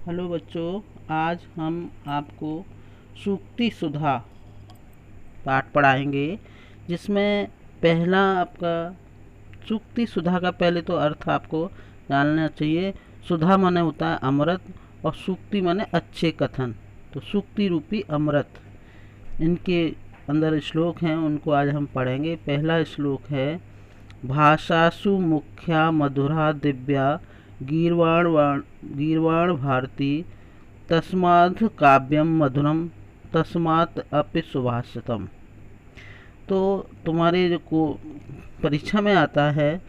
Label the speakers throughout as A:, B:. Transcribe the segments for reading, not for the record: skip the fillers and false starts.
A: Hello बच्चों, आज हम आपको सूक्ति सुधा पाठ पढ़ाएंगे, जिसमें पहला आपका सूक्ति सुधा का पहले तो अर्थ आपको जानना चाहिए। सुधा माने होता है अमृत और सूक्ति माने अच्छे कथन। तो सूक्ति रूपी अमृत, इनके अंदर श्लोक हैं, उनको आज हम पढ़ेंगे। पहला श्लोक है, भाषासु मुख्या मधुरा दिव्या गीर्वाण भारती तस्मात् काव्यम मधुरम तस्मात् अपि सुभाषितम। तो तुम्हारे जो को परीक्षा में आता है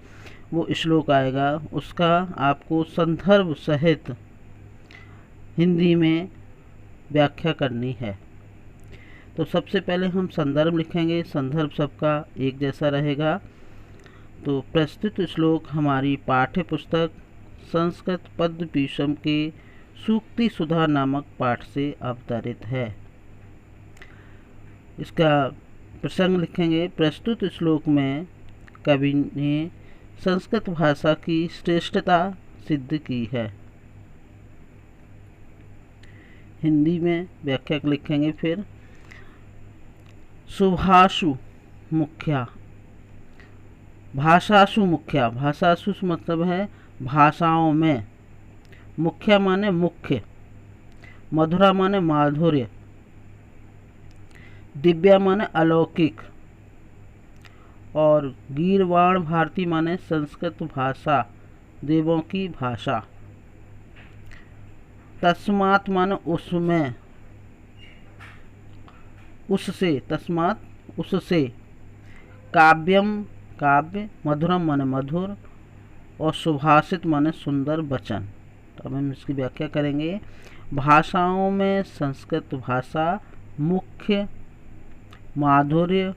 A: वो श्लोक आएगा, उसका आपको संदर्भ सहित हिंदी में व्याख्या करनी है। तो सबसे पहले हम संदर्भ लिखेंगे। संदर्भ सबका एक जैसा रहेगा। तो प्रस्तुत श्लोक हमारी पाठ्य पुस्तक संस्कृत पद्मभूषण के सूक्ति सुधा नामक पाठ से अवतरित है। इसका प्रसंग लिखेंगे। प्रस्तुत श्लोक में कवि ने संस्कृत भाषा की श्रेष्ठता सिद्ध की है। हिंदी में व्याख्या लिखेंगे। फिर सुभाषु मुख्या, भाषासु मुख्या, भाषासु मतलब है भाषाओं में, मुख्या माने मुख्य, मधुरा माने माधुर्य, दिव्या माने अलौकिक और गीर्वाण भारती माने संस्कृत भाषा, देवों की भाषा। तस्मात् माने उसमें, उससे, तस्मात् उससे। काव्यम काव्य, मधुरम माने मधुर और सुभाषित माने सुंदर वचन। तो अब हम इसकी व्याख्या करेंगे। भाषाओं में संस्कृत भाषा मुख्य, माधुर्य,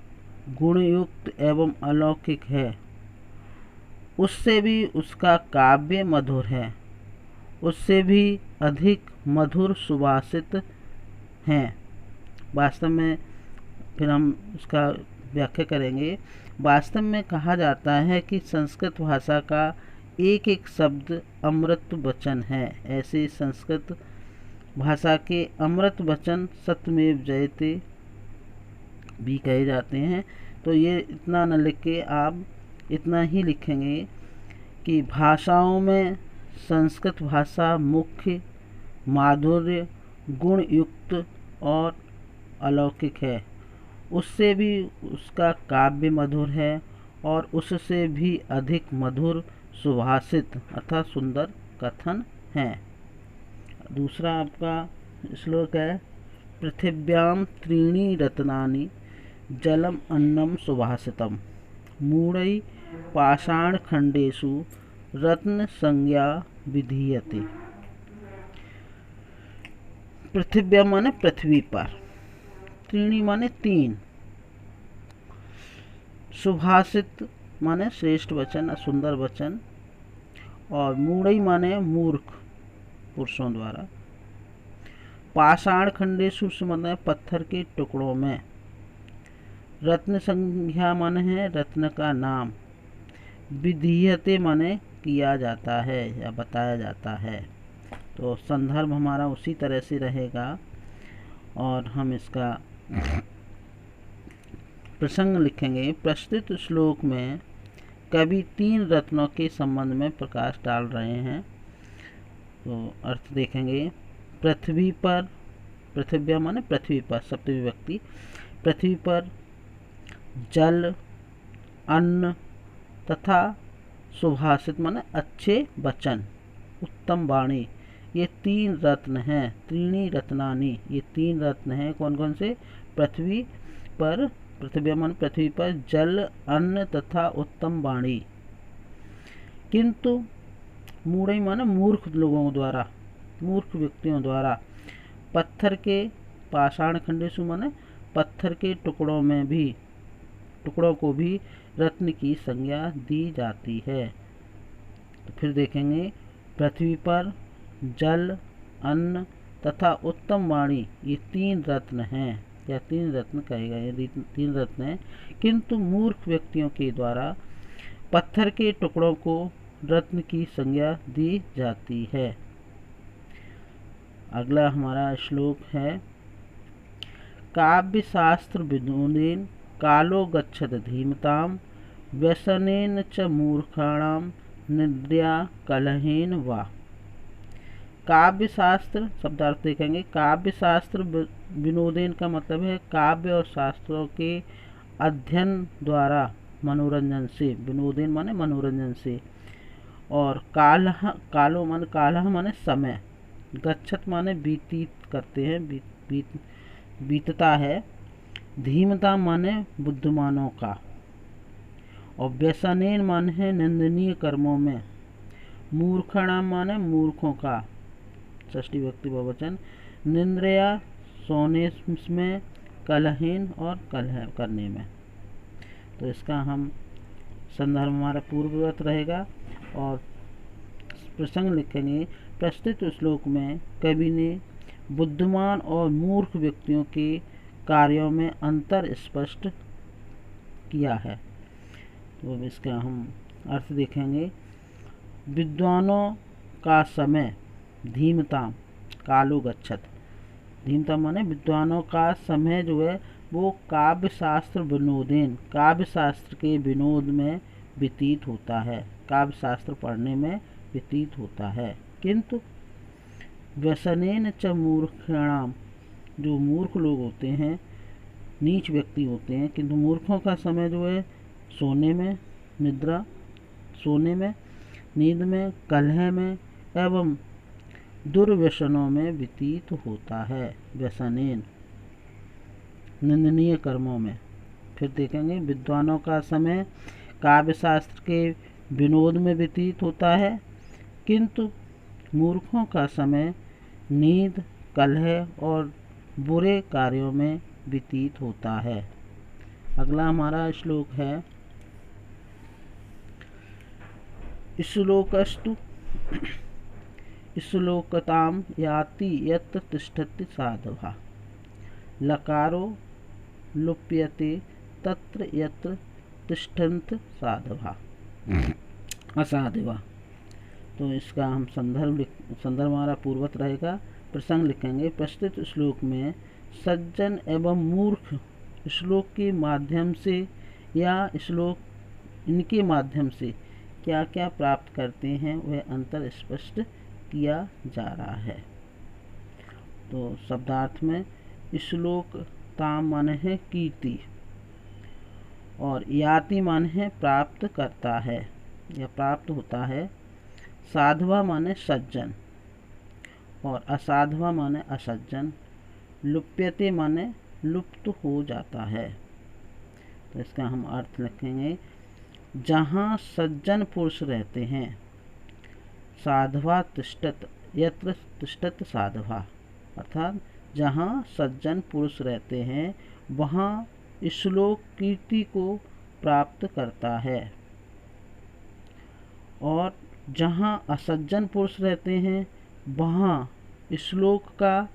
A: गुणयुक्त एवं अलौकिक है। उससे भी उसका काव्य मधुर है, उससे भी अधिक मधुर सुभाषित हैं। वास्तव में फिर हम इसका व्याख्या करेंगे। वास्तव में कहा जाता है कि संस्कृत भाषा का एक एक शब्द अमृत वचन है। ऐसे संस्कृत भाषा के अमृत वचन सत्यमेव जयते भी कहे जाते हैं। तो ये इतना न लिख के आप इतना ही लिखेंगे कि भाषाओं में संस्कृत भाषा मुख्य, माधुर्य, गुण युक्त और अलौकिक है। उससे भी उसका काव्य मधुर है और उससे भी अधिक मधुर सुभाषित अर्थात सुंदर कथन हैं। दूसरा आपका श्लोक है, पृथिव्याम त्रीणि रत्नानि जलम अन्नम सुभाषितम मूढ़ै पाषाण खंडेषु रत्न संज्ञा विधीयते। पृथिव्या माने पृथ्वी पर, त्रीणी माने तीन, सुभाषित माने श्रेष्ठ वचन, सुंदर वचन, और मूढ़ई माने मूर्ख पुरुषों द्वारा, पाषाण खंडेषु माने पत्थर के टुकड़ों में, रत्न संज्ञा माने है रत्न का नाम, विधीयते माने किया जाता है या बताया जाता है। तो संदर्भ हमारा उसी तरह से रहेगा। और हम इसका प्रसंग लिखेंगे। प्रस्तुत श्लोक में कवि तीन रत्नों के संबंध में प्रकाश डाल रहे हैं। तो अर्थ देखेंगे। पृथ्वी पर, पृथिव्या माने पृथ्वी पर, सप्तमी विभक्ति, पृथ्वी पर जल, अन्न तथा सुभाषित माने अच्छे वचन, उत्तम वाणी, ये तीन रत्न हैं। त्रीणी रत्नानि, ये तीन रत्न हैं। कौन कौन से? पृथ्वी पर, पृथ्वी मन पृथ्वी पर जल, अन्न तथा उत्तम वाणी। किंतु मूढ़ई माने मूर्ख लोगों द्वारा, मूर्ख व्यक्तियों द्वारा, पत्थर के, पाषाण खंडेषु माने पत्थर के टुकड़ों में भी, टुकड़ों को भी रत्न की संज्ञा दी जाती है। तो फिर देखेंगे। पृथ्वी पर जल, अन्न तथा उत्तम वाणी, ये तीन रत्न हैं, या तीन रत्न कहेगा, ये तीन रत्न हैं। किंतु मूर्ख व्यक्तियों के द्वारा पत्थर के टुकड़ों को रत्न की संज्ञा दी जाती है। अगला हमारा श्लोक है काव्य शास्त्र विनोदेन कालो गच्छत धीमताम व्यसनेन च मूर्खाणाम निद्रया कलहेन वा। काव्य शास्त्र शब्दार्थ देखेंगे। काव्य शास्त्र विनोदेन का मतलब है काव्य और शास्त्रों के अध्ययन द्वारा मनोरंजन से, विनोदेन माने मनोरंजन से, और कालो माने समय, गच्छत माने व्यतीत करते हैं, बीतता है, धीमता माने बुद्धिमानों का, और व्यसनेन माने है निंदनीय कर्मों में, मूर्खणाम माने मूर्खों का, षष्ठी विभक्ति बहुवचन, निंद्रया सोने में, कलहीन और कलह करने में। तो इसका हम संदर्भ हमारा पूर्ववत रहेगा और प्रसंग लिखेंगे। प्रस्तुत श्लोक में कवि ने बुद्धिमान और मूर्ख व्यक्तियों के कार्यों में अंतर स्पष्ट किया है। तो इसका हम अर्थ देखेंगे। विद्वानों का समय धीमता कालो गच्छत, धीमता माने विद्वानों का समय जो है वो काव्य शास्त्र विनोदेन, काव्य शास्त्र के विनोद में व्यतीत होता है, काव्य शास्त्र पढ़ने में व्यतीत होता है। किंतु व्यसनेन च मूर्खाणाम, जो मूर्ख लोग होते हैं, नीच व्यक्ति होते हैं, किंतु मूर्खों का समय जो है सोने में, निद्रा, सोने में, नींद में, कलह में एवं दुर्व्यसनों में व्यतीत होता है। व्यसनेन निंदनीय कर्मों में। फिर देखेंगे विद्वानों का समय काव्य शास्त्र के विनोद में व्यतीत होता है, किंतु मूर्खों का समय नींद, कलह और बुरे कार्यों में व्यतीत होता है। अगला हमारा श्लोक है श्लोकस्तु श्लोकताम याति यत्र तिष्ठति साधवा, लकारो लुप्यते तत्र यत्र तिष्ठन्त साधवा असाधवा। तो इसका हम संदर्भ हमारा पूर्वत रहेगा। प्रसंग लिखेंगे। प्रस्तुत श्लोक में सज्जन एवं मूर्ख श्लोक के माध्यम से या श्लोक इनके माध्यम से क्या क्या प्राप्त करते हैं वह अंतर स्पष्ट किया जा रहा है। तो शब्दार्थ में श्लोक ताम माने है कीर्ति, और याति माने है प्राप्त करता है या प्राप्त होता है, साधवा माने सज्जन और असाधवा माने असज्जन, लुप्यते माने लुप्त हो जाता है। तो इसका हम अर्थ लिखेंगे। जहाँ सज्जन पुरुष रहते हैं, साधवा तिष्ठत यत्र तिष्ठत साधवा, अर्थात जहाँ सज्जन पुरुष रहते हैं वहाँ श्लोक कीर्ति को प्राप्त करता है, और जहाँ असज्जन पुरुष रहते हैं वहाँ श्लोक का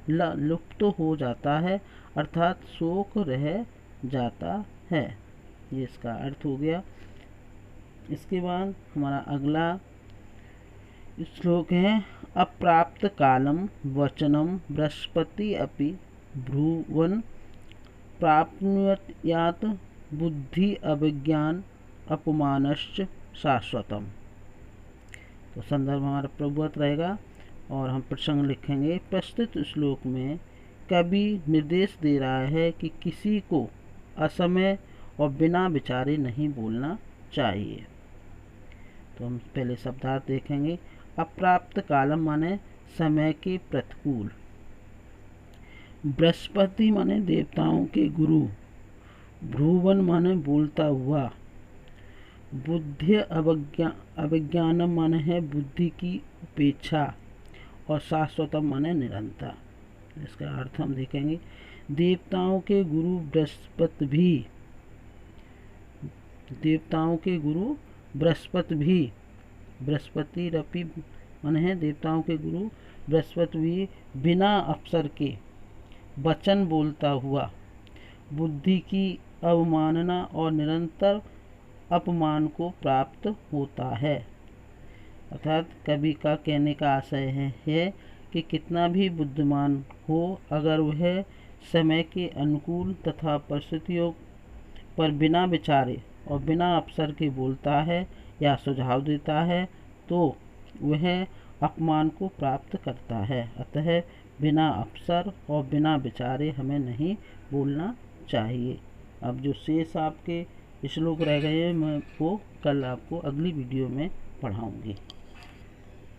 A: ल लुप्त हो जाता है, अर्थात शोक रह जाता है। ये इसका अर्थ हो गया। इसके बाद हमारा अगला श्लोक है अप्राप्त कालम वचनम बृहस्पति अपि ब्रुवन् प्राप्नुयात् बुद्धि अभिज्ञान अपमानश्च शाश्वतम। तो संदर्भ हमारा प्रभुवत रहेगा और हम प्रसंग लिखेंगे। प्रस्तुत श्लोक में कवि निर्देश दे रहा है कि किसी को असमय और बिना विचारे नहीं बोलना चाहिए। तो हम पहले शब्दार्थ देखेंगे। अप्राप्त कालम माने समय के प्रतिकूल, बृहस्पति माने देवताओं के गुरु, भ्रुवन माने बोलता हुआ, बुद्धि अभिज्ञानम माने है बुद्धि की उपेक्षा, और शाश्वतम माने निरंतर। इसका अर्थ हम देखेंगे। देवताओं के गुरु बृहस्पति भी, देवताओं के गुरु बृहस्पति भी, बृहस्पति रपि माने है देवताओं के गुरु बृहस्पति भी बिना अवसर के वचन बोलता हुआ, बुद्धि की अवमानना और निरंतर अपमान को प्राप्त होता है। अर्थात कवि का कहने का आशय है कि कितना भी बुद्धिमान हो, अगर वह समय के अनुकूल तथा परिस्थितियों पर बिना विचारे और बिना अवसर के बोलता है या सुझाव देता है तो वह अपमान को प्राप्त करता है। अतः बिना अवसर और बिना विचारे हमें नहीं बोलना चाहिए। अब जो शेष आपके श्लोक रह गए हैं मैं वो कल आपको अगली वीडियो में पढ़ाऊँगी।